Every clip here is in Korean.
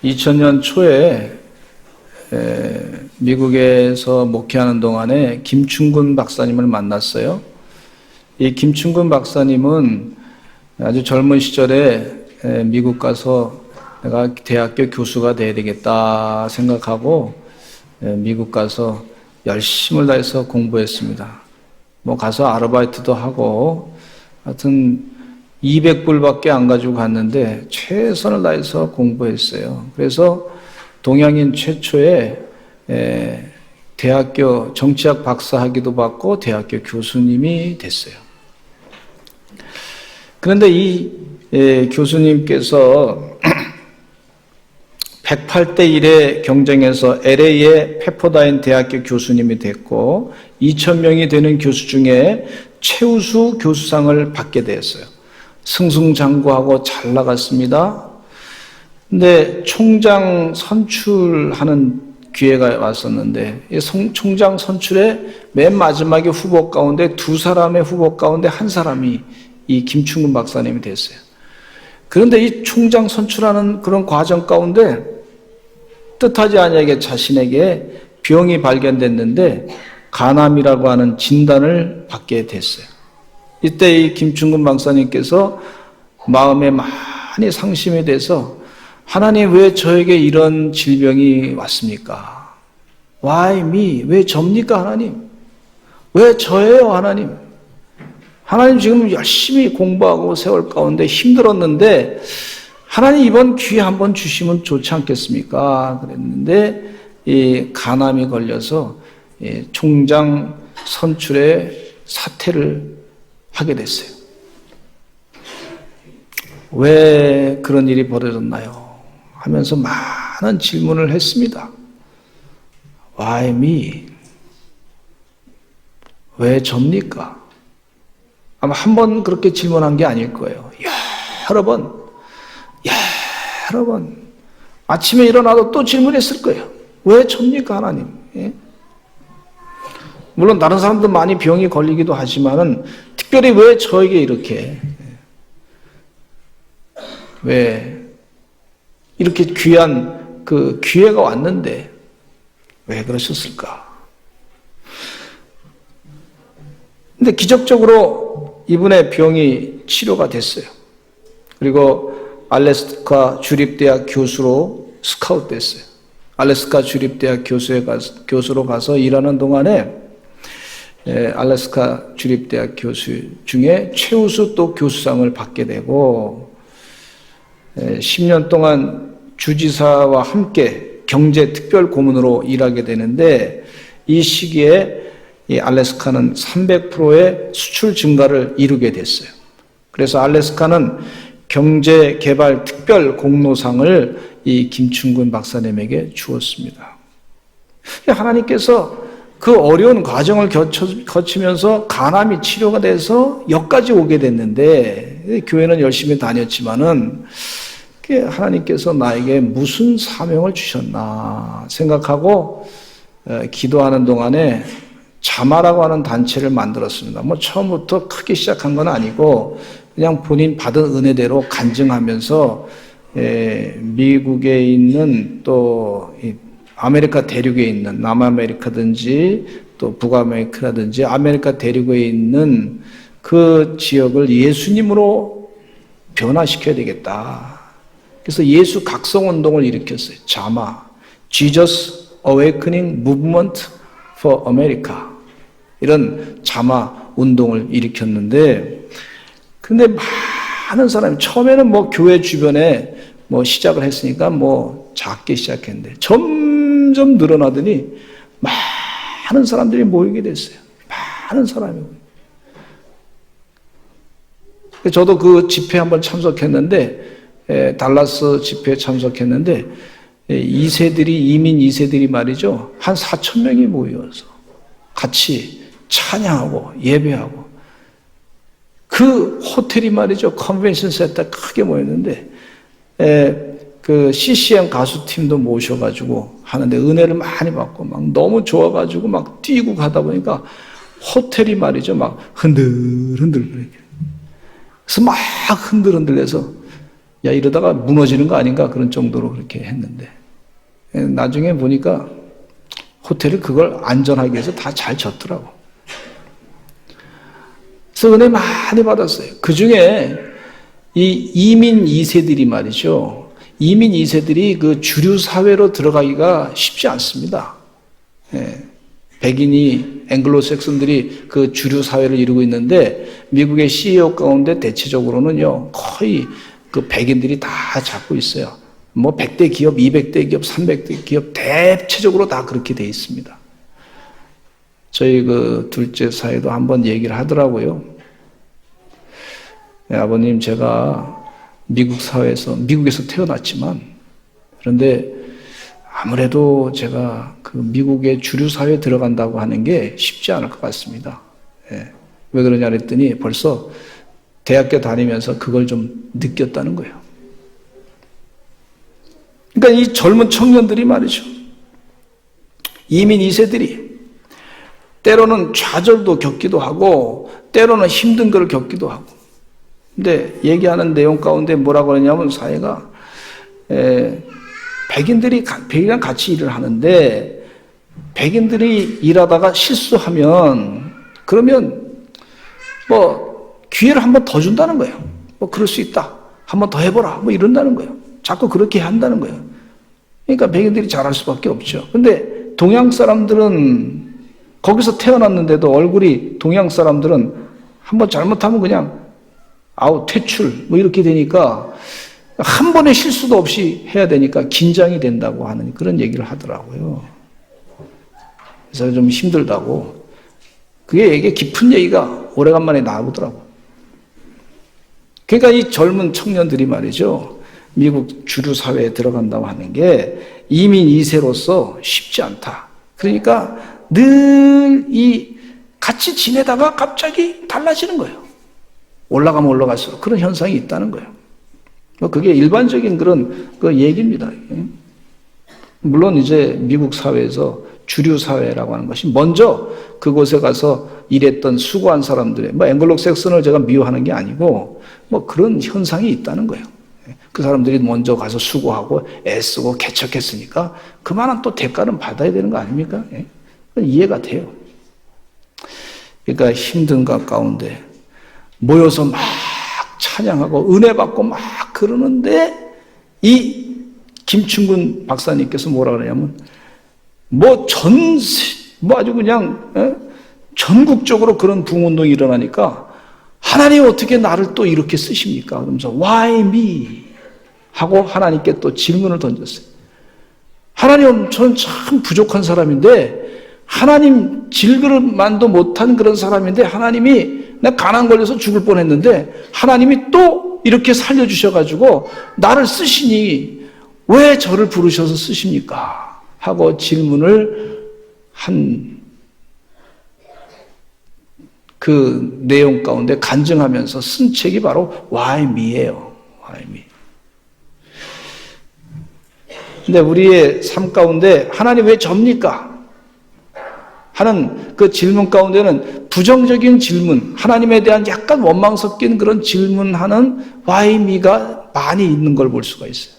2000년 초에 미국에서 목회하는 동안에 김충근 박사님을 만났어요. 이 김충근 박사님은 아주 젊은 시절에 미국 가서 내가 대학교 교수가 돼야 되겠다 생각하고 미국 가서 열심을 다해서 공부했습니다. 뭐 가서 아르바이트도 하고 하여튼 200불밖에 안 가지고 갔는데 최선을 다해서 공부했어요. 그래서 동양인 최초의 대학교 정치학 박사 학위도 받고 대학교 교수님이 됐어요. 그런데 이 교수님께서 108대 1의 경쟁에서 LA의 페퍼다인 대학교 교수님이 됐고 2,000명이 되는 교수 중에 최우수 교수상을 받게 되었어요. 승승장구하고 잘 나갔습니다. 근데 총장 선출하는 기회가 왔었는데 이 총장 선출의 맨 마지막에 후보 가운데 두 사람의 후보 가운데 한 사람이 이 김충근 박사님이 됐어요. 그런데 이 총장 선출하는 그런 과정 가운데 뜻하지 아니하게 자신에게 병이 발견됐는데 간암이라고 하는 진단을 받게 됐어요. 이때 이 김충근 박사님께서 마음에 많이 상심이 돼서 하나님 왜 저에게 이런 질병이 왔습니까? Why me? 왜 접니까 하나님? 왜 저예요 하나님? 하나님 지금 열심히 공부하고 세월 가운데 힘들었는데 하나님 이번 기회 한번 주시면 좋지 않겠습니까? 그랬는데 이 간암이 걸려서 총장 선출에 사퇴를 하게 됐어요. 왜 그런 일이 벌어졌나요? 하면서 많은 질문을 했습니다. Why me? 왜 접니까? 아마 한 번 그렇게 질문한 게 아닐 거예요. 여러 번. 아침에 일어나도 또 질문했을 거예요. 왜 접니까 하나님? 예? 물론 다른 사람도 많이 병이 걸리기도 하지만은 특별히 왜 저에게 이렇게 왜 이렇게 귀한 그 기회가 왔는데 왜 그러셨을까? 근데 기적적으로 이분의 병이 치료가 됐어요. 그리고 알래스카 주립대학 교수로 스카웃 됐어요. 알래스카 주립대학 교수로 가서 일하는 동안에 알래스카 주립대학 교수 중에 최우수 또 교수상을 받게 되고 10년 동안 주지사와 함께 경제특별고문으로 일하게 되는데 이 시기에 이 알래스카는 300%의 수출 증가를 이루게 됐어요. 그래서 알래스카는 경제개발특별공로상을 이 김충근 박사님에게 주었습니다. 하나님께서 그 어려운 과정을 거치면서 간암이 치료가 돼서 여기까지 오게 됐는데 교회는 열심히 다녔지만은 하나님께서 나에게 무슨 사명을 주셨나 생각하고 기도하는 동안에 자마라고 하는 단체를 만들었습니다. 뭐 처음부터 크게 시작한 건 아니고 그냥 본인 받은 은혜대로 간증하면서 미국에 있는 또 아메리카 대륙에 있는 남아메리카든지 또 북아메리카라든지 아메리카 대륙에 있는 그 지역을 예수님으로 변화시켜야 되겠다. 그래서 예수 각성운동을 일으켰어요. 자마, Jesus Awakening Movement for America 이런 자마 운동을 일으켰는데 근데 많은 사람이 처음에는 뭐 교회 주변에 뭐 시작을 했으니까 뭐 작게 시작했는데 점점 늘어나더니 많은 사람들이 모이게 됐어요. 많은 사람이. 저도 그 집회 한번 참석했는데 달라스 집회에 참석했는데 2세들이 이민 2세들이 말이죠. 한 4,000명이 모여서 같이 찬양하고 예배하고 그 호텔이 말이죠. 컨벤션 센터 크게 모였는데 그 CCM 가수팀도 모셔가지고 하는데 은혜를 많이 받고 막 너무 좋아가지고 막 뛰고 가다 보니까 호텔이 말이죠. 막 흔들흔들 그래. 그래서 막 흔들흔들해서 야, 이러다가 무너지는 거 아닌가 그런 정도로 그렇게 했는데 나중에 보니까 호텔이 그걸 안전하게 해서 다 잘 졌더라고. 그래서 은혜 많이 받았어요. 그 중에 이 이민 2세들이 말이죠. 이민 2세들이 그 주류 사회로 들어가기가 쉽지 않습니다. 예. 백인이 앵글로색슨들이 그 주류 사회를 이루고 있는데 미국의 CEO 가운데 대체적으로는요 거의 그 백인들이 다 잡고 있어요. 뭐 100대 기업, 200대 기업, 300대 기업 대체적으로 다 그렇게 돼 있습니다. 저희 그 둘째 사이도 한번 얘기를 하더라고요. 네, 아버님, 제가 미국 사회에서, 미국에서 태어났지만, 그런데 아무래도 제가 그 미국의 주류 사회에 들어간다고 하는 게 쉽지 않을 것 같습니다. 예. 왜 그러냐 그랬더니 벌써 대학교 다니면서 그걸 좀 느꼈다는 거예요. 그러니까 이 젊은 청년들이 말이죠. 이민 2세들이 때로는 좌절도 겪기도 하고 때로는 힘든 걸 겪기도 하고 근데 얘기하는 내용 가운데 뭐라고 그러냐면 사회가 백인이랑 같이 일을 하는데 백인들이 일하다가 실수하면 그러면 뭐 기회를 한 번 더 준다는 거예요. 뭐 그럴 수 있다. 한 번 더 해보라. 뭐 이런다는 거예요. 자꾸 그렇게 한다는 거예요. 그러니까 백인들이 잘할 수밖에 없죠. 근데 동양 사람들은 거기서 태어났는데도 얼굴이 동양 사람들은 한 번 잘못하면 그냥 아웃, 퇴출 뭐 이렇게 되니까 한 번의 실수도 없이 해야 되니까 긴장이 된다고 하는 그런 얘기를 하더라고요. 그래서 좀 힘들다고. 그게 이게 깊은 얘기가 오래간만에 나오더라고. 그러니까 이 젊은 청년들이 말이죠. 미국 주류 사회에 들어간다고 하는 게 이민 2세로서 쉽지 않다. 그러니까 늘 이 같이 지내다가 갑자기 달라지는 거예요. 올라가면 올라갈수록 그런 현상이 있다는 거예요. 그게 일반적인 그런 그 얘기입니다. 물론 이제 미국 사회에서 주류 사회라고 하는 것이 먼저 그곳에 가서 일했던 수고한 사람들의 뭐 앵글로색슨을 제가 미워하는 게 아니고 뭐 그런 현상이 있다는 거예요. 그 사람들이 먼저 가서 수고하고 애쓰고 개척했으니까 그만한 또 대가는 받아야 되는 거 아닙니까? 이해가 돼요. 그러니까 힘든 것 가운데 모여서 막 찬양하고 은혜 받고 막 그러는데 이 김충근 박사님께서 뭐라 그러냐면 뭐 아주 그냥 전국적으로 그런 부흥운동이 일어나니까 하나님 어떻게 나를 또 이렇게 쓰십니까? 그러면서 Why me? 하고 하나님께 또 질문을 던졌어요. 하나님, 저는 참 부족한 사람인데 하나님 질그릇만도 못한 그런 사람인데 하나님이 내가 가난 걸려서 죽을 뻔했는데 하나님이 또 이렇게 살려주셔가지고 나를 쓰시니 왜 저를 부르셔서 쓰십니까? 하고 질문을 한 그 내용 가운데 간증하면서 쓴 책이 바로 Why me예요. Why me. 근데 우리의 삶 가운데 하나님 왜 접니까? 하는 그 질문 가운데는 부정적인 질문, 하나님에 대한 약간 원망 섞인 그런 질문하는 Why me가 많이 있는 걸 볼 수가 있어요.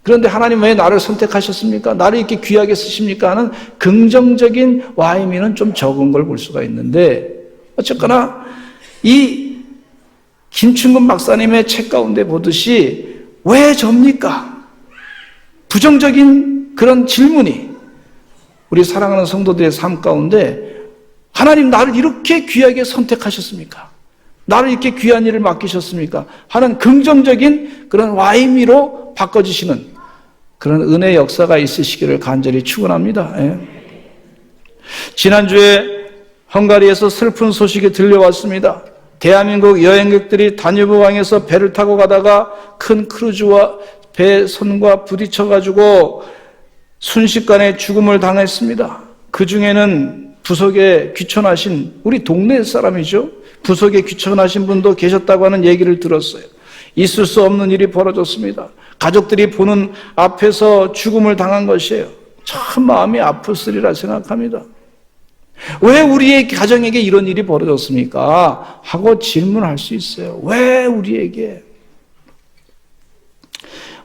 그런데 하나님 왜 나를 선택하셨습니까? 나를 이렇게 귀하게 쓰십니까? 하는 긍정적인 Why me는 좀 적은 걸 볼 수가 있는데 어쨌거나 이 김충근 박사님의 책 가운데 보듯이 왜 접니까? 부정적인 그런 질문이 우리 사랑하는 성도들의 삶 가운데 하나님 나를 이렇게 귀하게 선택하셨습니까? 나를 이렇게 귀한 일을 맡기셨습니까? 하는 긍정적인 그런 와이미로 바꿔주시는 그런 은혜 역사가 있으시기를 간절히 축원합니다. 예. 지난주에 헝가리에서 슬픈 소식이 들려왔습니다. 대한민국 여행객들이 다뉴브강에서 배를 타고 가다가 큰 크루즈와 배 선과 부딪혀가지고 순식간에 죽음을 당했습니다. 그 중에는 부석에 귀촌하신 우리 동네 사람이죠. 부석에 귀촌하신 분도 계셨다고 하는 얘기를 들었어요. 있을 수 없는 일이 벌어졌습니다. 가족들이 보는 앞에서 죽음을 당한 것이에요. 참 마음이 아팠으리라 생각합니다. 왜 우리의 가정에게 이런 일이 벌어졌습니까? 하고 질문할 수 있어요. 왜 우리에게?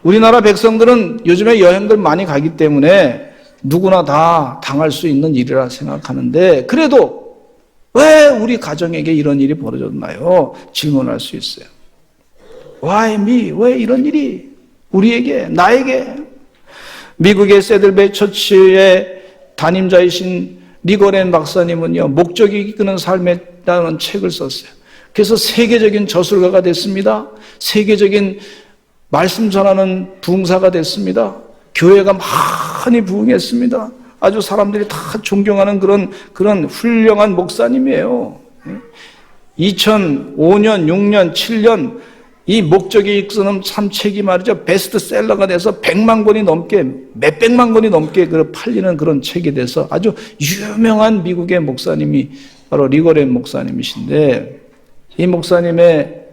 우리나라 백성들은 요즘에 여행들 많이 가기 때문에 누구나 다 당할 수 있는 일이라 생각하는데, 그래도 왜 우리 가정에게 이런 일이 벌어졌나요? 질문할 수 있어요. Why me? 왜 이런 일이 우리에게, 나에게? 미국의 세들베이 처치의 담임자이신 리거렌 박사님은요, 목적이 이끄는 삶이라는 책을 썼어요. 그래서 세계적인 저술가가 됐습니다. 세계적인 말씀 전하는 부흥사가 됐습니다. 교회가 많이 부흥했습니다. 아주 사람들이 다 존경하는 그런 훌륭한 목사님이에요. 2005년, 6년, 7년 이 목적이 이끄는 삶책이 말이죠, 베스트셀러가 돼서 100만 권이 넘게, 몇백만 권이 넘게 팔리는 그런 책이 돼서 아주 유명한 미국의 목사님이 바로 리거렌 목사님이신데, 이 목사님의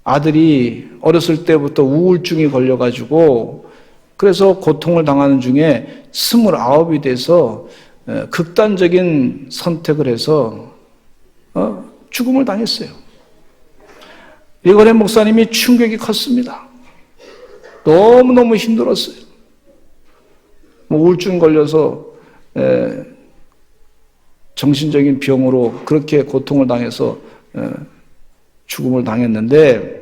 아들이 어렸을 때부터 우울증이 걸려가지고 그래서 고통을 당하는 중에 29이 돼서 극단적인 선택을 해서 죽음을 당했어요. 리거렌 목사님이 충격이 컸습니다. 너무너무 힘들었어요. 우울증 걸려서 정신적인 병으로 그렇게 고통을 당해서 죽음을 당했는데,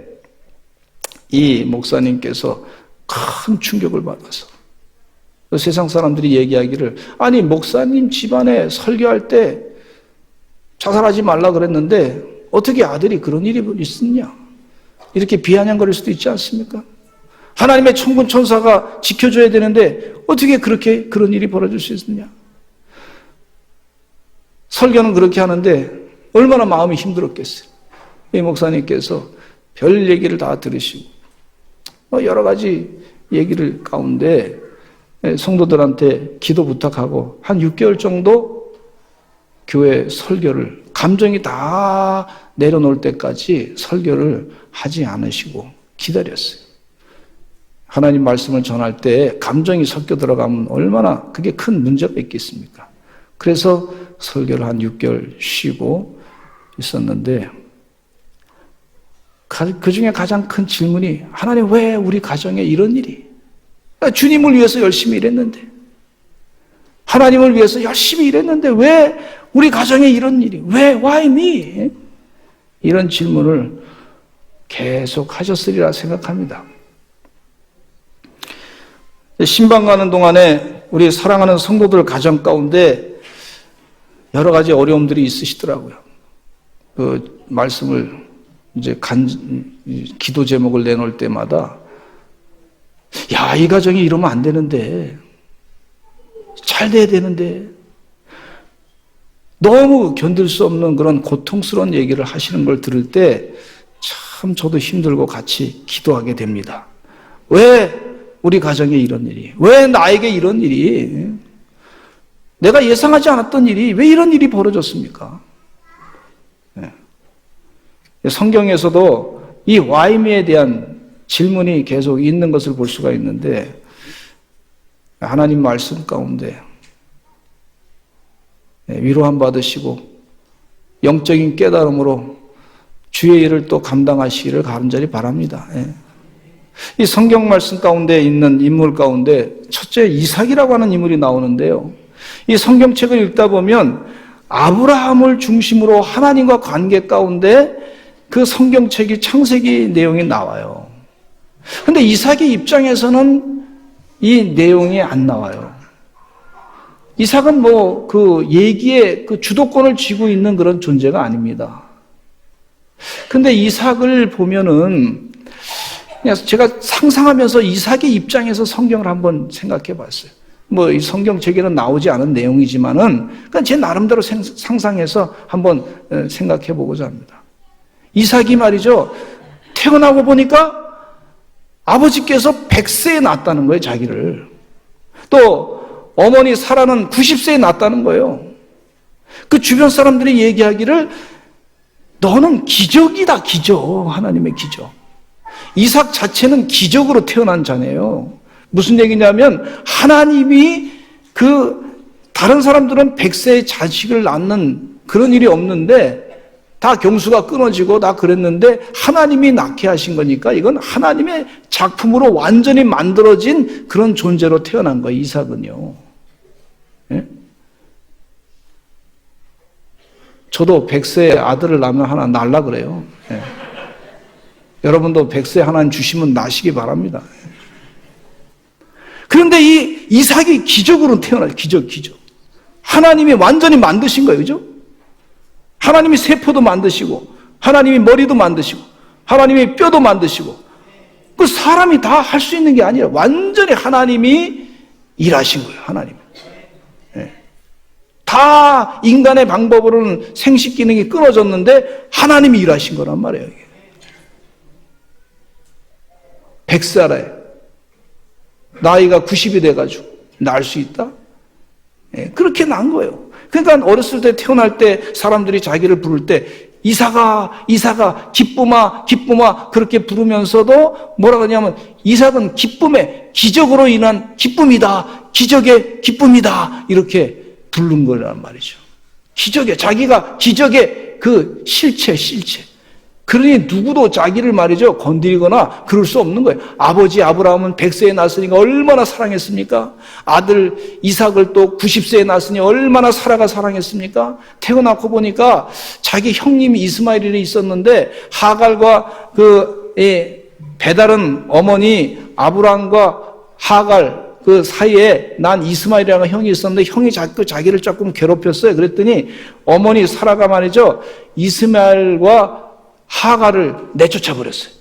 이 목사님께서 큰 충격을 받아서 세상 사람들이 얘기하기를, 아니 목사님 집안에 설교할 때 자살하지 말라 그랬는데 어떻게 아들이 그런 일이 있었냐, 이렇게 비아냥거릴 수도 있지 않습니까? 하나님의 천군 천사가 지켜줘야 되는데 어떻게 그런 일이 벌어질 수 있느냐. 설교는 그렇게 하는데 얼마나 마음이 힘들었겠어요. 이 목사님께서 별 얘기를 다 들으시고 여러 가지 얘기를 가운데 성도들한테 기도 부탁하고 한 6개월 정도 교회 설교를, 감정이 다 내려놓을 때까지 설교를 하지 않으시고 기다렸어요. 하나님 말씀을 전할 때 감정이 섞여 들어가면 얼마나 그게 큰 문제가 있겠습니까? 그래서 설교를 한 6개월 쉬고 있었는데, 그 중에 가장 큰 질문이, 하나님 왜 우리 가정에 이런 일이? 주님을 위해서 열심히 일했는데, 하나님을 위해서 열심히 일했는데 왜 우리 가정에 이런 일이? 왜? Why me? 이런 질문을 계속 하셨으리라 생각합니다. 신방 가는 동안에 우리 사랑하는 성도들 가정 가운데 여러 가지 어려움들이 있으시더라고요. 그 말씀을 이제 기도 제목을 내놓을 때마다, 야, 이 가정이 이러면 안 되는데, 잘 돼야 되는데, 너무 견딜 수 없는 그런 고통스러운 얘기를 하시는 걸 들을 때 참 저도 힘들고 같이 기도하게 됩니다. 왜 우리 가정에 이런 일이? 왜 나에게 이런 일이? 내가 예상하지 않았던 일이 왜 이런 일이 벌어졌습니까? 성경에서도 이 why me에 대한 질문이 계속 있는 것을 볼 수가 있는데, 하나님 말씀 가운데 위로함 받으시고 영적인 깨달음으로 주의 일을 또 감당하시기를 간절히 바랍니다. 이 성경 말씀 가운데 있는 인물 가운데 첫째 이삭이라고 하는 인물이 나오는데요, 이 성경책을 읽다 보면 아브라함을 중심으로 하나님과 관계 가운데 그 성경책이 창세기 내용이 나와요. 근데 이삭의 입장에서는 이 내용이 안 나와요. 이삭은 그 얘기의 그 주도권을 쥐고 있는 그런 존재가 아닙니다. 근데 이삭을 보면은 그냥 제가 상상하면서 이삭의 입장에서 성경을 한번 생각해 봤어요. 이 성경책에는 나오지 않은 내용이지만은 그냥 제 나름대로 상상해서 한번 생각해 보고자 합니다. 이삭이 말이죠, 태어나고 보니까 아버지께서 100세에 낳았다는 거예요, 자기를. 또 어머니 사라는 90세에 낳았다는 거예요. 그 주변 사람들이 얘기하기를, 너는 기적이다, 기적. 하나님의 기적. 이삭 자체는 기적으로 태어난 자네요. 무슨 얘기냐면, 하나님이 다른 사람들은 100세의 자식을 낳는 그런 일이 없는데, 다 경수가 끊어지고 다 그랬는데 하나님이 낳게 하신 거니까 이건 하나님의 작품으로 완전히 만들어진 그런 존재로 태어난 거예요, 이삭은요. 예? 저도 100세의 아들을 낳으면 하나 낳으려 그래요. 예. 여러분도 100세 하나님 주시면 낳으시기 바랍니다. 그런데 이 이삭이 기적으로 태어나요. 기적. 하나님이 완전히 만드신 거예요. 그죠? 하나님이 세포도 만드시고, 하나님이 머리도 만드시고, 하나님이 뼈도 만드시고, 그 사람이 다 할 수 있는 게 아니라 완전히 하나님이 일하신 거예요. 하나님. 네. 다 인간의 방법으로는 생식 기능이 끊어졌는데 하나님이 일하신 거란 말이에요. 이게. 100살에 나이가 90이 돼가지고 낳을 수 있다? 네. 그렇게 난 거예요. 그러니까 어렸을 때 태어날 때 사람들이 자기를 부를 때 이삭아 기쁨아 그렇게 부르면서도 뭐라 그러냐면 이삭은 기쁨의 기적으로 인한 기쁨이다. 기적의 기쁨이다. 이렇게 부른 거란 말이죠. 자기가 기적의 그 실체. 그러니 누구도 자기를 말이죠 건드리거나 그럴 수 없는 거예요. 아버지 아브라함은 100세에 낳았으니까 얼마나 사랑했습니까? 아들 이삭을 또 90세에 낳았으니 얼마나 사라가 사랑했습니까? 태어나고 보니까 자기 형님이 이스마엘이 있었는데 하갈과 배달은 어머니 아브라함과 하갈 그 사이에 난 이스마엘이라는 형이 있었는데 형이 자기를 조금 괴롭혔어요. 그랬더니 어머니 사라가 말이죠 이스마엘과 하갈을 내쫓아 버렸어요.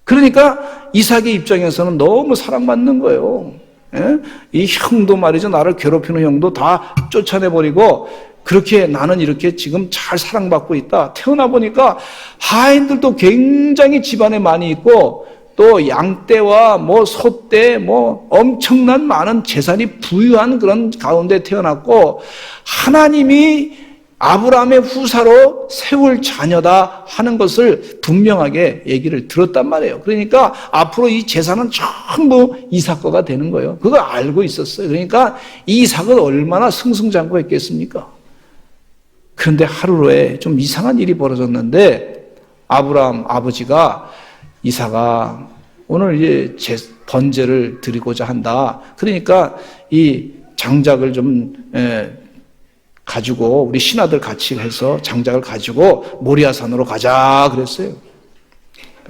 그러니까 이삭의 입장에서는 너무 사랑받는 거예요. 예? 이 형도 말이죠 나를 괴롭히는 형도 다 쫓아내버리고 그렇게 나는 이렇게 지금 잘 사랑받고 있다. 태어나 보니까 하인들도 굉장히 집안에 많이 있고 또 양떼와 소떼 엄청난 많은 재산이 부유한 그런 가운데 태어났고 하나님이 아브라함의 후사로 세울 자녀다 하는 것을 분명하게 얘기를 들었단 말이에요. 그러니까 앞으로 이 재산은 전부 이삭 거가 되는 거예요. 그걸 알고 있었어요. 그러니까 이삭은 얼마나 승승장구했겠습니까? 그런데 하루에 좀 이상한 일이 벌어졌는데 아브라함 아버지가 이삭아 오늘 이제 번제를 드리고자 한다. 그러니까 이 장작을 좀 가지고 우리 신하들 같이 해서 장작을 가지고 모리아산으로 가자 그랬어요.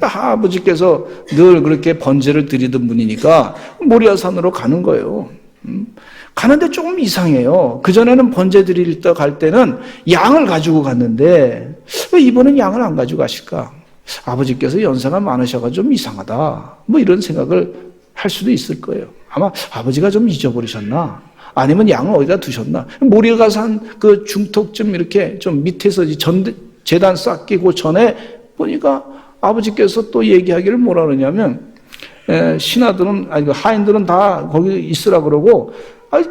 아버지께서 늘 그렇게 번제를 드리던 분이니까 모리아산으로 가는 거예요. 가는데 조금 이상해요. 그전에는 번제 드릴 때 갈 때는 양을 가지고 갔는데 왜 이번엔 양을 안 가지고 가실까? 아버지께서 연세가 많으셔가지고 좀 이상하다. 이런 생각을 할 수도 있을 거예요. 아마 아버지가 좀 잊어버리셨나? 아니면 양을 어디다 두셨나? 모리아산 그 중턱쯤 이렇게 좀 밑에서 제단 쌓기고 전에 보니까 아버지께서 또 얘기하기를 뭐라 그러냐면 하인들은 다 거기 있으라 그러고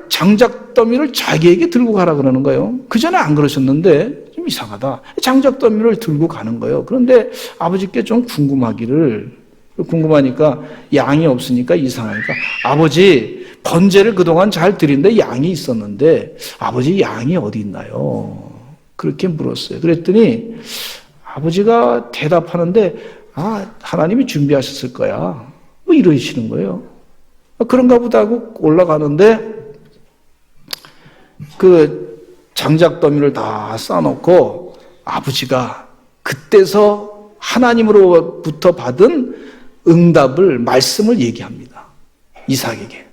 장작 더미를 자기에게 들고 가라 그러는 거예요. 그 전에 안 그러셨는데 좀 이상하다. 장작 더미를 들고 가는 거예요. 그런데 아버지께 좀 궁금하니까 양이 없으니까 이상하니까 아버지 번제를 그동안 잘 드린데 양이 있었는데 아버지 양이 어디 있나요? 그렇게 물었어요. 그랬더니 아버지가 대답하는데 하나님이 준비하셨을 거야. 이러시는 거예요. 그런가 보다 하고 올라가는데 그 장작더미를 다 쌓아놓고 아버지가 그때서 하나님으로부터 받은 응답을 말씀을 얘기합니다. 이삭에게.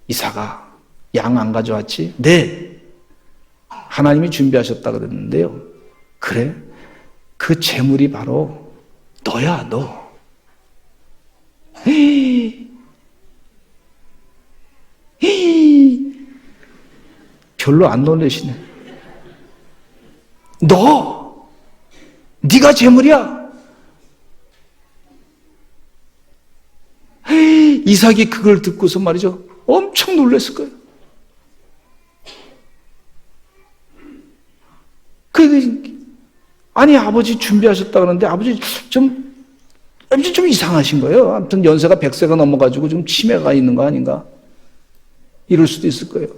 이삭아, 양 안 가져왔지? 네. 하나님이 준비하셨다 그랬는데요. 그래? 그 재물이 바로 너야, 너. 별로 안 놀라시네. 네가 재물이야. 이삭이 그걸 듣고서 말이죠. 엄청 놀랐을 거예요. 아니 아버지 준비하셨다 그러는데 아버지 좀 이상하신 거예요. 아무튼 연세가 100세가 넘어가지고 좀 치매가 있는 거 아닌가? 이럴 수도 있을 거예요.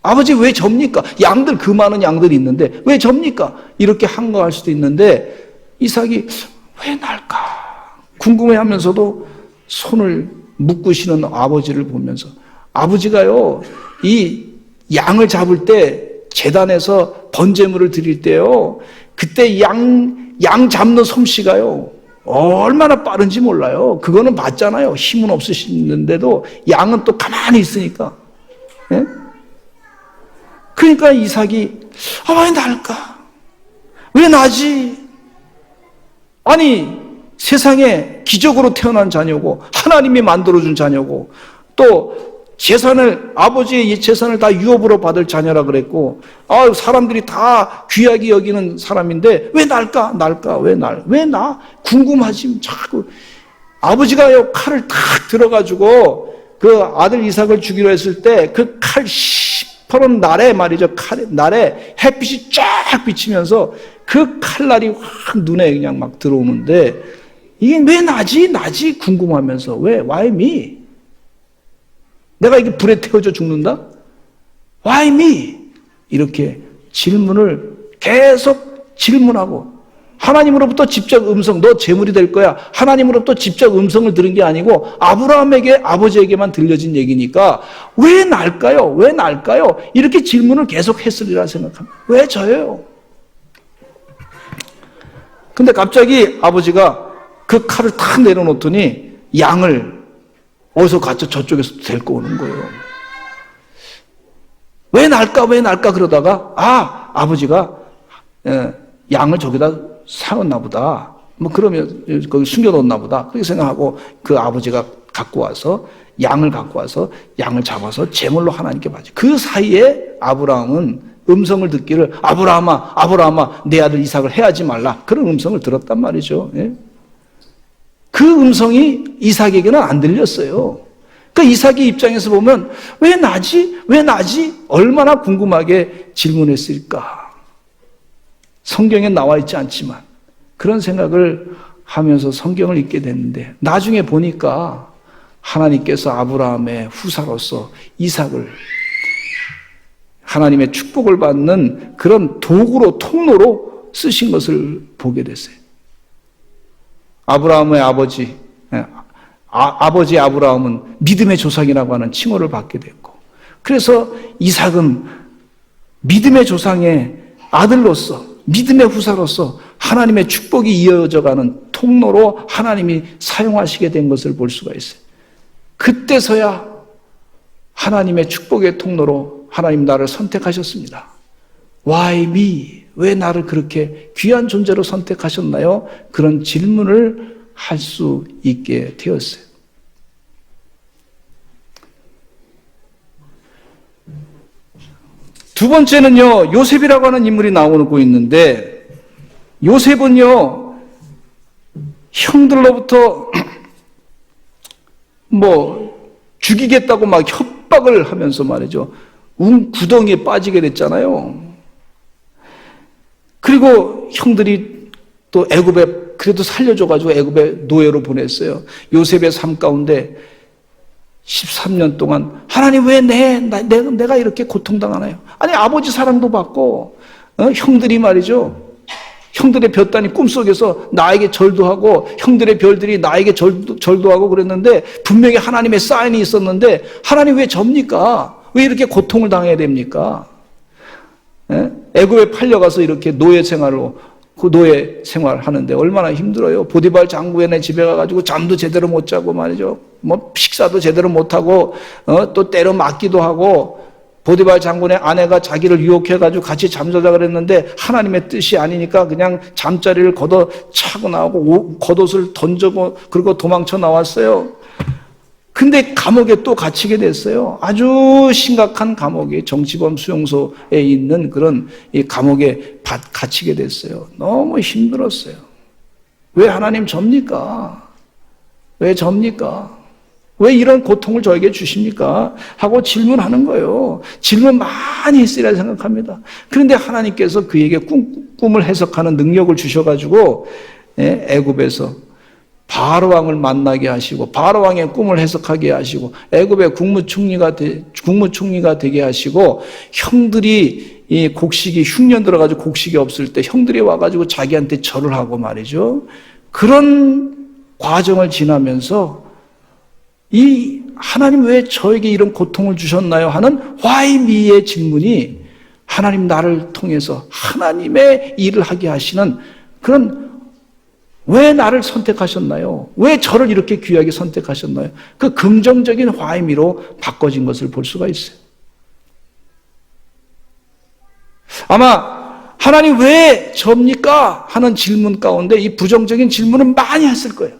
아버지 왜 접니까? 양들 그 많은 양들이 있는데 왜 접니까? 이렇게 항거할 수도 있는데 이삭이 왜 날까? 궁금해하면서도 손을 묶으시는 아버지를 보면서 아버지가요 이 양을 잡을 때 제단에서 번제물을 드릴 때요 그때 양 잡는 솜씨가요 얼마나 빠른지 몰라요. 그거는 봤잖아요. 힘은 없으시는데도 양은 또 가만히 있으니까. 예? 그러니까 이삭이 왜 날까? 왜 나지? 아니 세상에 기적으로 태어난 자녀고 하나님이 만들어준 자녀고 또 재산을 아버지의 재산을 다 유업으로 받을 자녀라 그랬고 사람들이 다 귀하게 여기는 사람인데 왜 날까? 왜 나? 궁금하지 자꾸 아버지가요 칼을 탁 들어가지고 그 아들 이삭을 죽이려 했을 때 그 칼 시퍼런 날에 말이죠 날에 햇빛이 쫙 비치면서 그 칼날이 확 눈에 그냥 막 들어오는데 이게 왜 나지 궁금하면서 왜 why me? 내가 이게 불에 태워져 죽는다? Why me? 이렇게 질문을 계속 질문하고 하나님으로부터 직접 음성, 너 재물이 될 거야. 하나님으로부터 직접 음성을 들은 게 아니고 아브라함에게 아버지에게만 들려진 얘기니까 왜 날까요? 왜 날까요? 이렇게 질문을 계속 했으리라 생각합니다. 왜 저예요? 근데 갑자기 아버지가 그 칼을 탁 내려놓더니 양을 어디서 가져 저쪽에서 데리고 오는 거예요. 왜 날까 그러다가 아버지가 양을 저기다 사놨나 보다. 뭐 그러면 거기 숨겨뒀나 보다. 그렇게 생각하고 그 아버지가 양을 갖고 와서 양을 잡아서 제물로 하나님께 바치. 그 사이에 아브라함은 음성을 듣기를 아브라함아 내 아들 이삭을 해하지 말라. 그런 음성을 들었단 말이죠. 예? 그 음성이 이삭에게는 안 들렸어요. 그러니까 이삭의 입장에서 보면 왜 나지? 얼마나 궁금하게 질문했을까? 성경에 나와 있지 않지만 그런 생각을 하면서 성경을 읽게 됐는데 나중에 보니까 하나님께서 아브라함의 후사로서 이삭을 하나님의 축복을 받는 그런 도구로 통로로 쓰신 것을 보게 됐어요. 아브라함의 아버지 아브라함은 믿음의 조상이라고 하는 칭호를 받게 됐고 그래서 이삭은 믿음의 조상의 아들로서 믿음의 후사로서 하나님의 축복이 이어져가는 통로로 하나님이 사용하시게 된 것을 볼 수가 있어요. 그때서야 하나님의 축복의 통로로 하나님 나를 선택하셨습니다. Why me? 왜 나를 그렇게 귀한 존재로 선택하셨나요? 그런 질문을 할 수 있게 되었어요. 두 번째는요, 요셉이라고 하는 인물이 나오고 있는데, 요셉은요, 형들로부터 죽이겠다고 막 협박을 하면서 말이죠. 구덩이에 빠지게 됐잖아요. 그리고 형들이 또 애굽에 그래도 살려줘가지고 애굽에 노예로 보냈어요. 요셉의 삶 가운데 13년 동안 하나님 왜 내가 이렇게 고통당하나요? 아니 아버지 사랑도 받고 형들이 말이죠. 형들의 볕단이 꿈속에서 나에게 절도 하고 형들의 별들이 나에게 절도 하고 그랬는데 분명히 하나님의 사인이 있었는데 하나님 왜 접니까? 왜 이렇게 고통을 당해야 됩니까? 애굽에 팔려가서 이렇게 노예 생활로 그 노예 생활하는데 얼마나 힘들어요. 보디발 장군의 집에 가가지고 잠도 제대로 못 자고 말이죠. 식사도 제대로 못 하고 또 때려 맞기도 하고 보디발 장군의 아내가 자기를 유혹해가지고 같이 잠자자 그랬는데 하나님의 뜻이 아니니까 그냥 잠자리를 걷어 차고 나오고 겉옷을 던져고 그리고 도망쳐 나왔어요. 근데 감옥에 또 갇히게 됐어요. 아주 심각한 감옥에 정치범 수용소에 있는 그런 이 감옥에 갇히게 됐어요. 너무 힘들었어요. 왜 하나님 접니까? 왜 접니까? 왜 이런 고통을 저에게 주십니까? 하고 질문하는 거예요. 질문 많이 했으리라 생각합니다. 그런데 하나님께서 그에게 꿈을 해석하는 능력을 주셔가지고 애굽에서 바로 왕을 만나게 하시고 바로 왕의 꿈을 해석하게 하시고 애굽의 국무총리가 되게 하시고 형들이 이 곡식이 흉년 들어가지고 곡식이 없을 때 형들이 와가지고 자기한테 절을 하고 말이죠. 그런 과정을 지나면서 이 하나님 왜 저에게 이런 고통을 주셨나요? 하는 Why me의 질문이 하나님 나를 통해서 하나님의 일을 하게 하시는 그런 왜 나를 선택하셨나요? 왜 저를 이렇게 귀하게 선택하셨나요? 그 긍정적인 Why me로 바꿔진 것을 볼 수가 있어요. 아마 하나님 왜 접니까? 하는 질문 가운데 이 부정적인 질문은 많이 했을 거예요.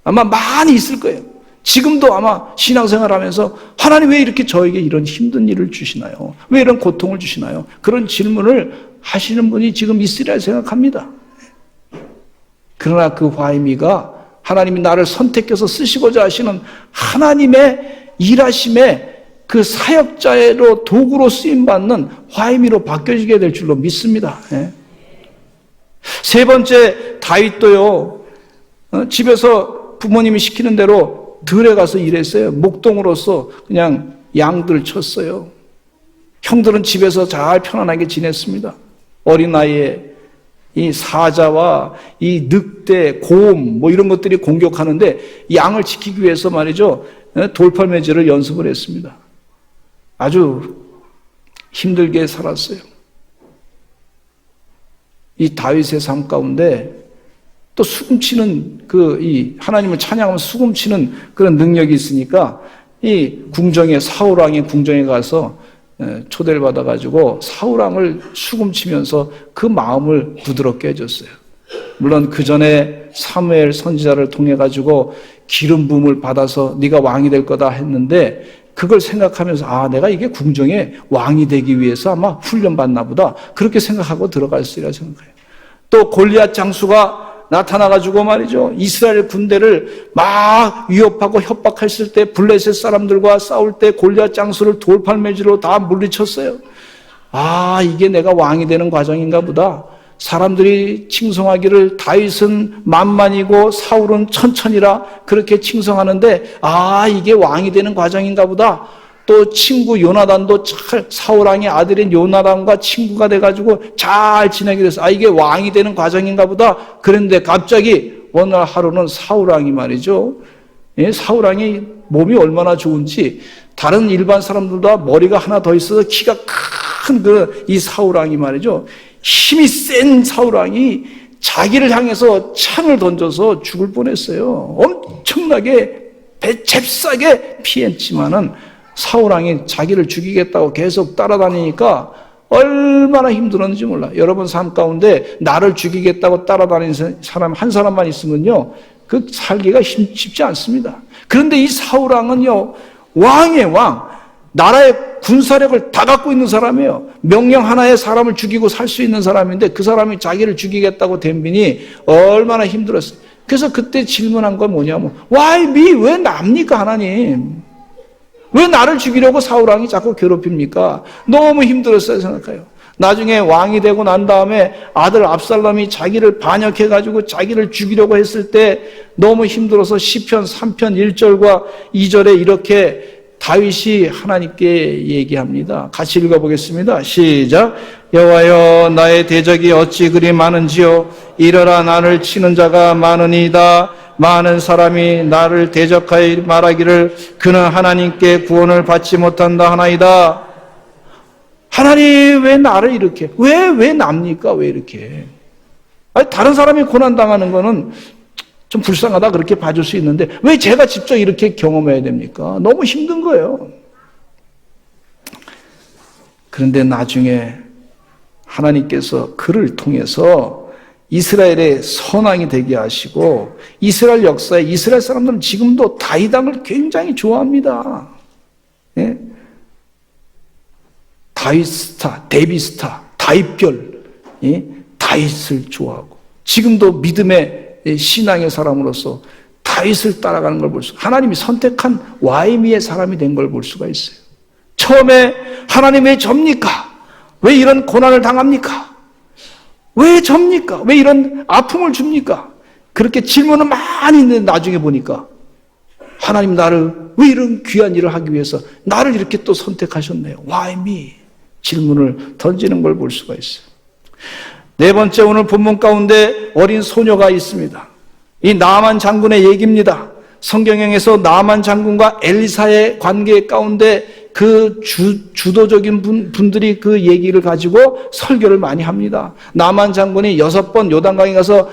아마 많이 있을 거예요. 지금도 아마 신앙생활 하면서 하나님 왜 이렇게 저에게 이런 힘든 일을 주시나요? 왜 이런 고통을 주시나요? 그런 질문을 하시는 분이 지금 있으리라 생각합니다. 그러나 그 화이미가 하나님이 나를 선택해서 쓰시고자 하시는 하나님의 일하심에 그 사역자로 도구로 쓰임받는 화이미로 바뀌어지게 될 줄로 믿습니다. 세 번째, 다윗도요, 집에서 부모님이 시키는 대로 들에 가서 일했어요. 목동으로서 그냥 양들 쳤어요. 형들은 집에서 잘 편안하게 지냈습니다. 어린 나이에 이 사자와 이 늑대, 곰 뭐 이런 것들이 공격하는데 양을 지키기 위해서 말이죠. 돌팔매질을 연습을 했습니다. 아주 힘들게 살았어요. 이 다윗의 삶 가운데 또 수금치는 이 하나님을 찬양하면 수금치는 그런 능력이 있으니까 이 궁정에 사울 왕의 궁정에 가서 초대를 받아가지고 사울 왕을 수금치면서 그 마음을 부드럽게 해줬어요. 물론 그 전에 사무엘 선지자를 통해 가지고 기름 부음을 받아서 네가 왕이 될 거다 했는데 그걸 생각하면서 내가 이게 궁정에 왕이 되기 위해서 아마 훈련받나 보다 그렇게 생각하고 들어갔으리라 생각해요. 또 골리앗 장수가 나타나가지고 말이죠. 이스라엘 군대를 막 위협하고 협박했을 때 블레셋 사람들과 싸울 때 골리앗 장수를 돌팔매질로 다 물리쳤어요. 이게 내가 왕이 되는 과정인가 보다. 사람들이 칭송하기를 다윗은 만만이고 사울은 천천이라 그렇게 칭송하는데 이게 왕이 되는 과정인가 보다. 또 친구 요나단도 사울 왕의 아들인 요나단과 친구가 돼가지고 잘 지내게 돼서 이게 왕이 되는 과정인가 보다. 그런데 갑자기 어느 날 하루는 사울 왕이 말이죠. 사울 왕이 몸이 얼마나 좋은지 다른 일반 사람들보다 머리가 하나 더 있어서 키가 큰 이 사울 왕이 말이죠. 힘이 센 사울 왕이 자기를 향해서 창을 던져서 죽을 뻔했어요. 엄청나게 잽싸게 피했지만은 사울 왕이 자기를 죽이겠다고 계속 따라다니니까 얼마나 힘들었는지 몰라. 여러분 삶 가운데 나를 죽이겠다고 따라다니는 사람 한 사람만 있으면요, 그 살기가 쉽지 않습니다. 그런데 이 사울 왕은요, 왕의 왕, 나라의 군사력을 다 갖고 있는 사람이에요. 명령 하나에 사람을 죽이고 살 수 있는 사람인데 그 사람이 자기를 죽이겠다고 덤비니 얼마나 힘들었어요. 그래서 그때 질문한 건 뭐냐면 Why me? 왜 납니까 하나님? 왜 나를 죽이려고 사울 왕이 자꾸 괴롭힙니까? 너무 힘들었어요 생각해요. 나중에 왕이 되고 난 다음에 아들 압살롬이 자기를 반역해가지고 자기를 죽이려고 했을 때 너무 힘들어서 시편 3편 1절과 2절에 이렇게 다윗이 하나님께 얘기합니다. 같이 읽어보겠습니다. 시작. 여호와여 나의 대적이 어찌 그리 많은지요. 이러라 나를 치는 자가 많으니이다. 많은 사람이 나를 대적하여 말하기를 그는 하나님께 구원을 받지 못한다 하나이다. 하나님 왜 나를 이렇게 왜 납니까? 왜 이렇게 다른 사람이 고난당하는 거는 좀 불쌍하다 그렇게 봐줄 수 있는데 왜 제가 직접 이렇게 경험해야 됩니까? 너무 힘든 거예요. 그런데 나중에 하나님께서 그를 통해서 이스라엘의 선왕이 되게 하시고 이스라엘 역사에 이스라엘 사람들은 지금도 다윗 왕을 굉장히 좋아합니다. 예? 다윗스타, 데뷔스타, 다윗별, 예? 다윗을 좋아하고 지금도 믿음의 신앙의 사람으로서 다윗을 따라가는 걸 볼 수, 하나님이 선택한 와이미의 사람이 된 걸 볼 수가 있어요. 처음에 하나님 왜 접니까? 왜 이런 고난을 당합니까? 왜 접니까? 왜 이런 아픔을 줍니까? 그렇게 질문은 많이 있는데 나중에 보니까 하나님 나를 왜 이런 귀한 일을 하기 위해서 나를 이렇게 또 선택하셨네요. Why me? 질문을 던지는 걸 볼 수가 있어요. 네 번째, 오늘 본문 가운데 어린 소녀가 있습니다. 이 나아만 장군의 얘기입니다. 성경에서 나아만 장군과 엘리사의 관계 가운데 그 주도적인 분들이 그 얘기를 가지고 설교를 많이 합니다. 나아만 장군이 6번 요단강에 가서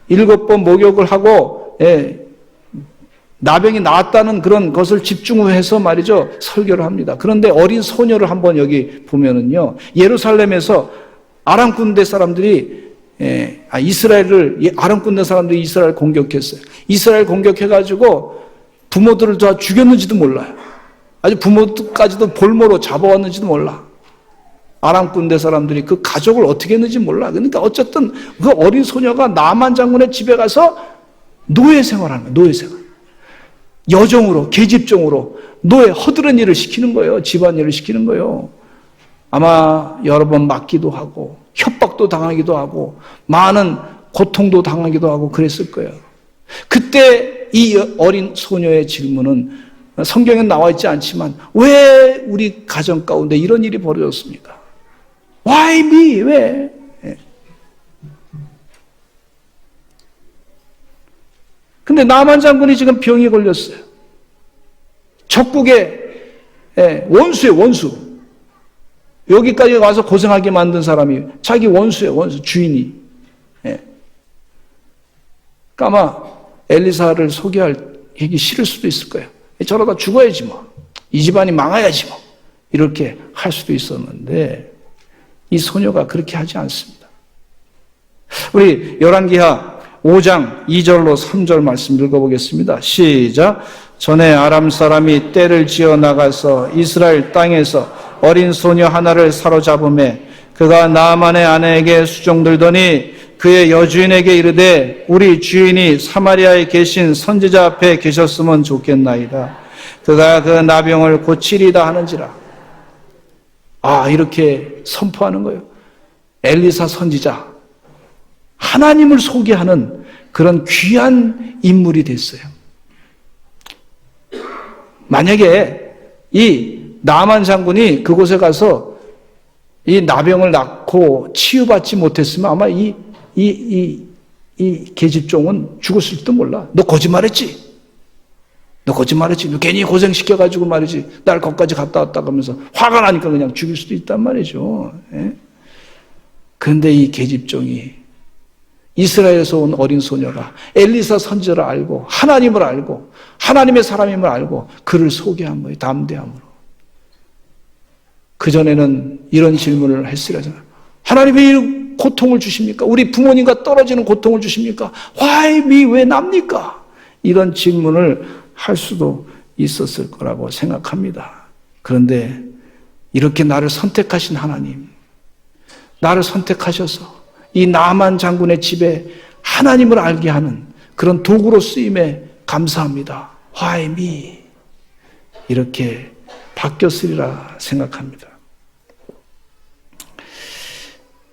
7번 목욕을 하고 나병이 나았다는 그런 것을 집중해서 말이죠, 설교를 합니다. 그런데 어린 소녀를 한번 여기 보면은요, 예루살렘에서 아람 군대 사람들이 아람 군대 사람들이 이스라엘 공격했어요. 이스라엘 공격해가지고 부모들을 다 죽였는지도 몰라요. 아주 부모까지도 볼모로 잡아왔는지도 몰라. 아람 군대 사람들이 그 가족을 어떻게 했는지 몰라. 그러니까 어쨌든 그 어린 소녀가 나만 장군의 집에 가서 노예 생활하는 거예요. 노예 생활. 여종으로, 계집종으로 노예, 허드렛 일을 시키는 거예요. 집안일을 시키는 거예요. 아마 여러 번 맞기도 하고 협박도 당하기도 하고 많은 고통도 당하기도 하고 그랬을 거예요. 그때 이 어린 소녀의 질문은 성경에 나와 있지 않지만 왜 우리 가정 가운데 이런 일이 벌어졌습니까? Why me? 왜? 근데 나만 장군이 지금 병이 걸렸어요. 적국의 원수예요, 원수. 여기까지 와서 고생하게 만든 사람이 자기 원수예요, 원수, 주인이. 그러니까 아마 엘리사를 소개하기 싫을 수도 있을 거예요. 저러다 죽어야지 뭐. 이 집안이 망해야지 뭐. 이렇게 할 수도 있었는데 이 소녀가 그렇게 하지 않습니다. 우리 열왕기하 5장 2절로 3절 말씀 읽어보겠습니다. 시작. 전에 아람 사람이 떼를 지어 나가서 이스라엘 땅에서 어린 소녀 하나를 사로잡음에 그가 나아만의 아내에게 수종들더니 그의 여주인에게 이르되 우리 주인이 사마리아에 계신 선지자 앞에 계셨으면 좋겠나이다. 그가 그 나병을 고치리다 하는지라. 이렇게 선포하는 거예요. 엘리사 선지자, 하나님을 소개하는 그런 귀한 인물이 됐어요. 만약에 이 나아만 장군이 그곳에 가서 이 나병을 낳고 치유받지 못했으면 아마 이 계집종은 죽었을지도 몰라. 너 거짓말했지? 너 거짓말했지? 너 괜히 고생시켜가지고 말이지. 날 거기까지 갔다 왔다 하면서 화가 나니까 그냥 죽일 수도 있단 말이죠. 그런데 이 계집종이 이스라엘에서 온 어린 소녀가 엘리사 선지자를 알고 하나님을 알고 하나님의 사람임을 알고 그를 소개한 거예요. 담대함으로. 그전에는 이런 질문을 했으려잖아요. 하나님 왜 이런 고통을 주십니까? 우리 부모님과 떨어지는 고통을 주십니까? Why me? 왜 납니까? 이런 질문을 할 수도 있었을 거라고 생각합니다. 그런데 이렇게 나를 선택하신 하나님, 나를 선택하셔서 이 나아만 장군의 집에 하나님을 알게 하는 그런 도구로 쓰임에 감사합니다. Why me? 이렇게 바뀌었으리라 생각합니다.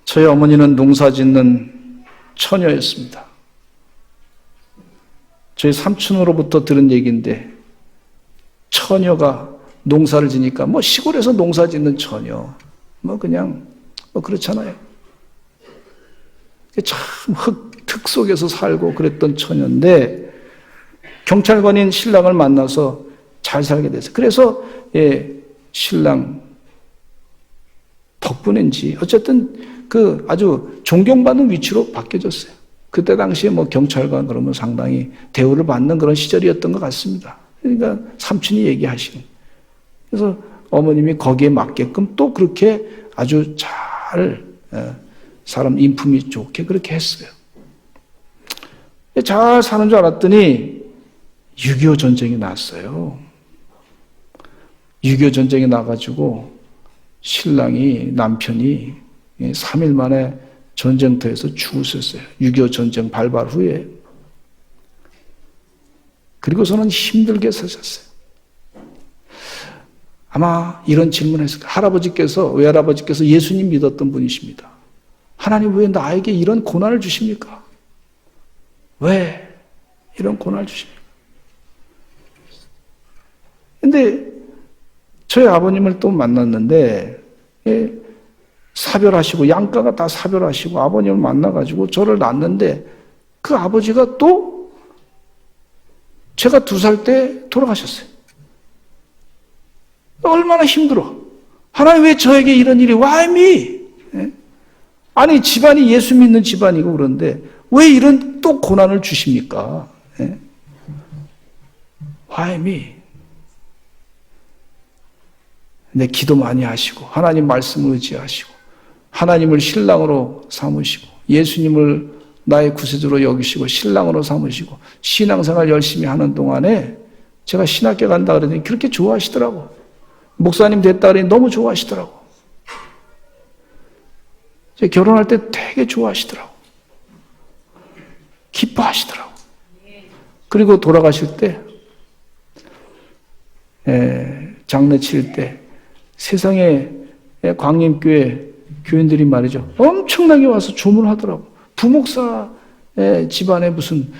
저희 어머니는 농사 짓는 처녀였습니다. 저희 삼촌으로부터 들은 얘기인데 처녀가 농사를 지니까 뭐 시골에서 농사 짓는 처녀 뭐 그냥 뭐 그렇잖아요. 참 흙 속에서 살고 그랬던 처녀인데 경찰관인 신랑을 만나서 잘 살게 됐어요. 그래서 신랑 덕분인지 어쨌든 그 아주 존경받는 위치로 바뀌어졌어요. 그때 당시에 뭐 경찰관 그러면 상당히 대우를 받는 그런 시절이었던 것 같습니다. 그러니까 삼촌이 얘기하시는. 그래서 어머님이 거기에 맞게끔 또 그렇게 아주 잘 사람 인품이 좋게 그렇게 했어요. 잘 사는 줄 알았더니 6.25 전쟁이 났어요. 6.25 전쟁이 나가지고 신랑이 남편이 3일 만에 전쟁터에서 죽었었어요. 6.25 전쟁 발발 후에. 그리고서는 힘들게 사셨어요. 아마 이런 질문을 했을 거예요. 외할아버지께서 예수님 믿었던 분이십니다. 하나님 왜 나에게 이런 고난을 주십니까? 왜 이런 고난을 주십니까? 근데 저희 아버님을 또 만났는데 사별하시고 양가가 다 사별하시고 아버님을 만나가지고 저를 낳았는데 그 아버지가 또 제가 2살 때 돌아가셨어요. 얼마나 힘들어. 하나님 왜 저에게 이런 일이 Why me? 아니 집안이 예수 믿는 집안이고 그런데 왜 이런 또 고난을 주십니까? Why me? 근데 기도 많이 하시고 하나님 말씀을 의지하시고 하나님을 신랑으로 삼으시고 예수님을 나의 구세주로 여기시고 신랑으로 삼으시고 신앙생활 열심히 하는 동안에 제가 신학교 간다 그러더니 그렇게 좋아하시더라고. 목사님 됐다 그러니 너무 좋아하시더라고. 제가 결혼할 때 되게 좋아하시더라고. 기뻐하시더라고. 그리고 돌아가실 때 장례 칠 때 세상에 광림교회 교인들이 말이죠. 엄청나게 와서 조문하더라고. 부목사의 집안에 무슨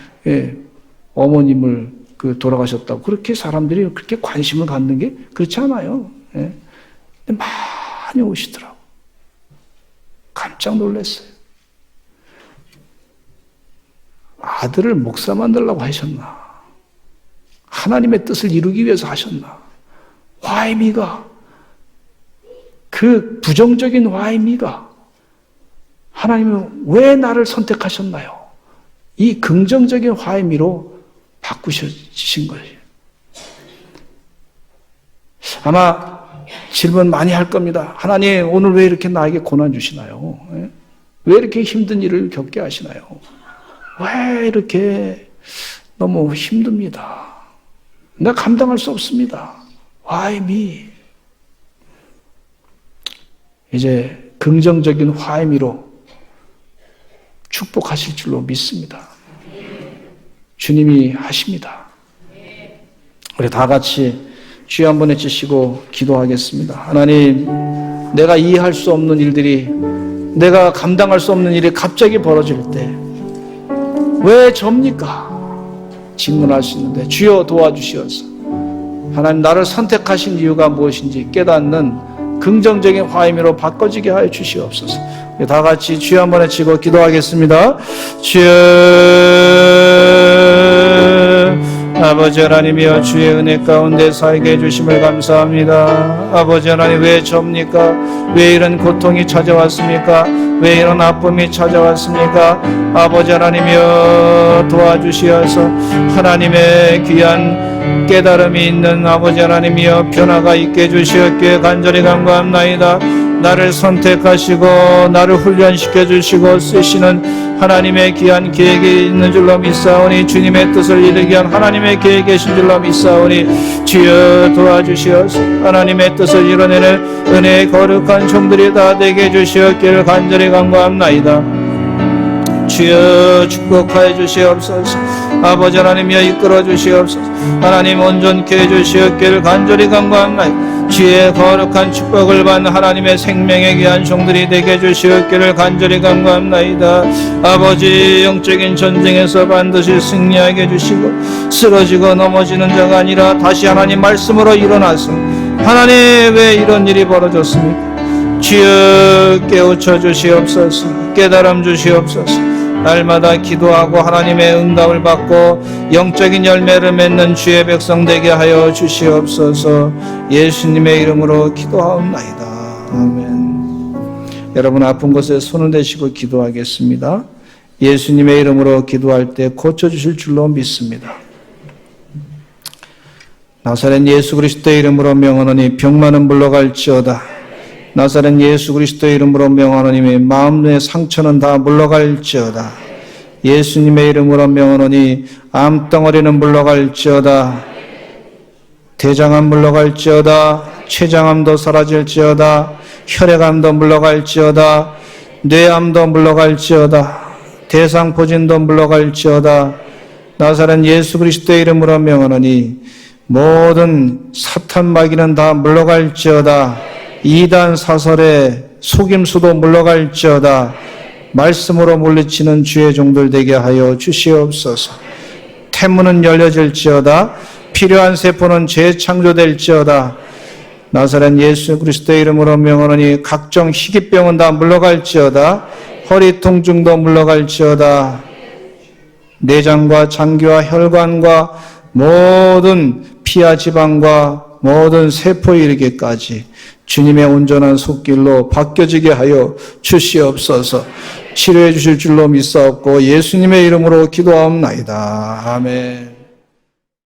어머님을 돌아가셨다고 그렇게 사람들이 그렇게 관심을 갖는 게 그렇지 않아요. 근데 많이 오시더라고. 깜짝 놀랐어요. 아들을 목사 만들려고 하셨나? 하나님의 뜻을 이루기 위해서 하셨나? Why me가 그 부정적인 Why me가 하나님은 왜 나를 선택하셨나요? 이 긍정적인 Why me로 바꾸셔진 거예요. 아마 질문 많이 할 겁니다. 하나님 오늘 왜 이렇게 나에게 고난 주시나요? 왜 이렇게 힘든 일을 겪게 하시나요? 왜 이렇게 너무 힘듭니다. 내가 감당할 수 없습니다. Why me? 이제 긍정적인 Why me로 축복하실 줄로 믿습니다. 주님이 하십니다. 우리 다 같이 주여 한번 외치시고 기도하겠습니다. 하나님, 내가 이해할 수 없는 일들이, 내가 감당할 수 없는 일이 갑자기 벌어질 때 왜 접니까? 질문할 수 있는데 주여 도와주시옵소서. 하나님, 나를 선택하신 이유가 무엇인지 깨닫는 긍정적인 화임으로 바꿔지게 하여 주시옵소서. 다 같이 주여 한번 외치고 기도하겠습니다. 주여, 아버지 하나님이여, 주의 은혜 가운데 살게 해주심을 감사합니다. 아버지 하나님, 왜 접니까? 왜 이런 고통이 찾아왔습니까? 왜 이런 아픔이 찾아왔습니까? 아버지 하나님이여, 도와주시어서 하나님의 귀한 깨달음이 있는 아버지 하나님이여, 변화가 있게 해주시었기에 간절히 간구합나이다. 나를 선택하시고 나를 훈련시켜 주시고 쓰시는 하나님의 귀한 계획이 있는 줄로 믿사오니, 주님의 뜻을 이루기 위한 하나님의 계획이 계신 줄로 믿사오니, 주여 도와주시옵소서. 하나님의 뜻을 이뤄내는 은혜의 거룩한 종들이 다 되게 해주시었기를 간절히 간구합나이다. 주여 축복하여 주시옵소서. 아버지 하나님이여, 이끌어 주시옵소서. 하나님 온전케 해주시었기를 간절히 간구합나이다. 주의 거룩한 축복을 받는 하나님의 생명에 귀한 종들이 되게 해주시었기를 간절히 간구합나이다. 아버지, 영적인 전쟁에서 반드시 승리하게 해주시고 쓰러지고 넘어지는 자가 아니라 다시 하나님 말씀으로 일어나서, 하나님 왜 이런 일이 벌어졌습니까? 주여 깨우쳐 주시옵소서. 깨달음 주시옵소서. 날마다 기도하고 하나님의 응답을 받고 영적인 열매를 맺는 주의 백성 되게 하여 주시옵소서. 예수님의 이름으로 기도하옵나이다. 아멘. 여러분, 아픈 곳에 손을 대시고 기도하겠습니다. 예수님의 이름으로 기도할 때 고쳐주실 줄로 믿습니다. 나사렛 예수 그리스도의 이름으로 명하노니 병만은 물러갈지어다. 나사렛 예수 그리스도의 이름으로 명하노니 마음의 상처는 다 물러갈지어다. 예수님의 이름으로 명하노니 암덩어리는 물러갈지어다. 대장암 물러갈지어다. 췌장암도 사라질지어다. 혈액암도 물러갈지어다. 뇌암도 물러갈지어다. 대상포진도 물러갈지어다. 나사렛 예수 그리스도의 이름으로 명하노니 모든 사탄 마귀는 다 물러갈지어다. 이단 사설의 속임수도 물러갈지어다. 말씀으로 물리치는 주의 종들 되게 하여 주시옵소서. 태문은 열려질지어다. 필요한 세포는 재창조될지어다. 나사렛 예수 그리스도의 이름으로 명하노니 각종 희귀병은 다 물러갈지어다. 허리 통증도 물러갈지어다. 내장과 장기와 혈관과 모든 피와 지방과 모든 세포에 이르기까지 주님의 온전한 손길로 바뀌어지게 하여 주시옵소서. 치료해 주실 줄로 믿사옵고 예수님의 이름으로 기도하옵나이다. 아멘.